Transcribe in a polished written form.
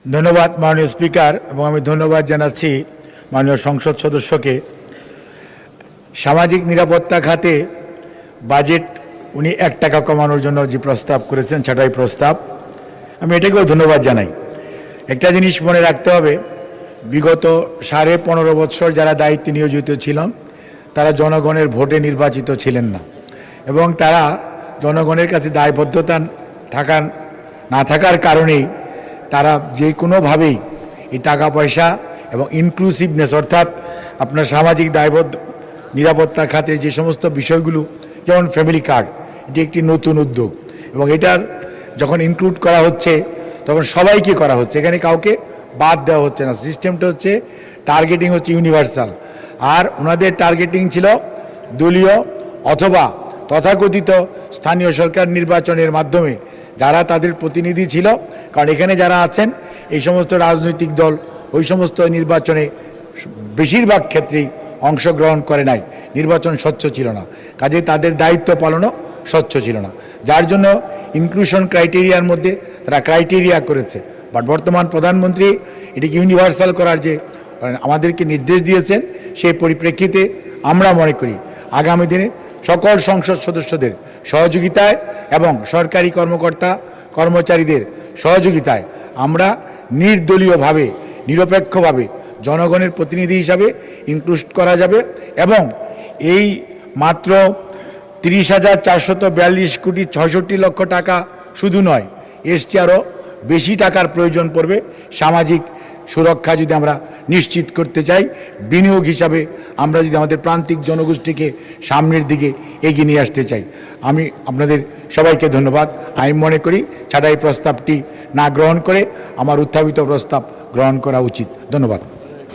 ধন্যবাদ মাননীয় স্পিকার এবং আমি ধন্যবাদ জানাচ্ছি মাননীয় সংসদ সদস্যকে। সামাজিক নিরাপত্তা খাতে বাজেট উনি 1 টাকা কমানোর জন্য যে প্রস্তাব করেছেন ছাঁটাই প্রস্তাব, আমি এটাকেও ধন্যবাদ জানাই। একটা জিনিস মনে রাখতে হবে, বিগত 15.5 বছর যারা দায়িত্বে নিয়োজিত ছিলেন তারা জনগণের ভোটে নির্বাচিত ছিলেন না এবং তারা জনগণের কাছে দায়বদ্ধতা না থাকার কারণেই তারা যে কোনোভাবেই এই টাকা পয়সা এবং ইনক্লুসিভনেস অর্থাৎ আপনার সামাজিক দায়বদ্ধ নিরাপত্তা খাতের যে সমস্ত বিষয়গুলো, যেমন ফ্যামিলি কার্ড, এটি একটি নতুন উদ্যোগ এবং এটার যখন ইনক্লুড করা হচ্ছে তখন সবাইকে করা হচ্ছে, এখানে কাউকে বাদ দেওয়া হচ্ছে না। সিস্টেমটা হচ্ছে টার্গেটিং হচ্ছে ইউনিভার্সাল, আর ওনাদের টার্গেটিং ছিল দলীয় অথবা তথাকথিত স্থানীয় সরকার নির্বাচনের মাধ্যমে যারা তাদের প্রতিনিধি ছিল, কারণ এখানে যারা আছেন এই সমস্ত রাজনৈতিক দল ওই সমস্ত নির্বাচনে বেশিরভাগ ক্ষেত্রেই অংশগ্রহণ করে নাই, নির্বাচন স্বচ্ছ ছিল না, কাজে তাদের দায়িত্ব পালনও স্বচ্ছ ছিল না, যার জন্য ইনক্লুশন ক্রাইটেরিয়ার মধ্যে তারা ক্রাইটেরিয়া করেছে। বাট বর্তমান প্রধানমন্ত্রী এটিকে ইউনিভার্সাল করার যে আমাদেরকে নির্দেশ দিয়েছেন, সেই পরিপ্রেক্ষিতে আমরা মনে করি আগামী দিনে সকল সংসদ সদস্যদের সহযোগিতায় এবং সরকারি কর্মকর্তা কর্মচারীদের সহযোগিতায় আমরা নির্দলীয়ভাবে নিরপেক্ষভাবে জনগণের প্রতিনিধি হিসাবে ইনক্লুড করা যাবে এবং এই মাত্র 30,442 কোটি 66 লক্ষ টাকা শুধু নয়, এর চেয়ে আরও বেশি টাকার প্রয়োজন পড়বে সামাজিক সুরক্ষা যদি আমরা নিশ্চিত করতে চাই। বিনিয়োগ হিসাবে আমরা যদি আমাদের প্রান্তিক জনগোষ্ঠীকে সামনের দিকে এগিয়ে নিয়ে আসতে চাই। আমি আপনাদের সবাইকে ধন্যবাদ। আমি মনে করি ছাঁটাই প্রস্তাবটি না গ্রহণ করে আমার উত্থাপিত প্রস্তাব গ্রহণ করা উচিত। ধন্যবাদ।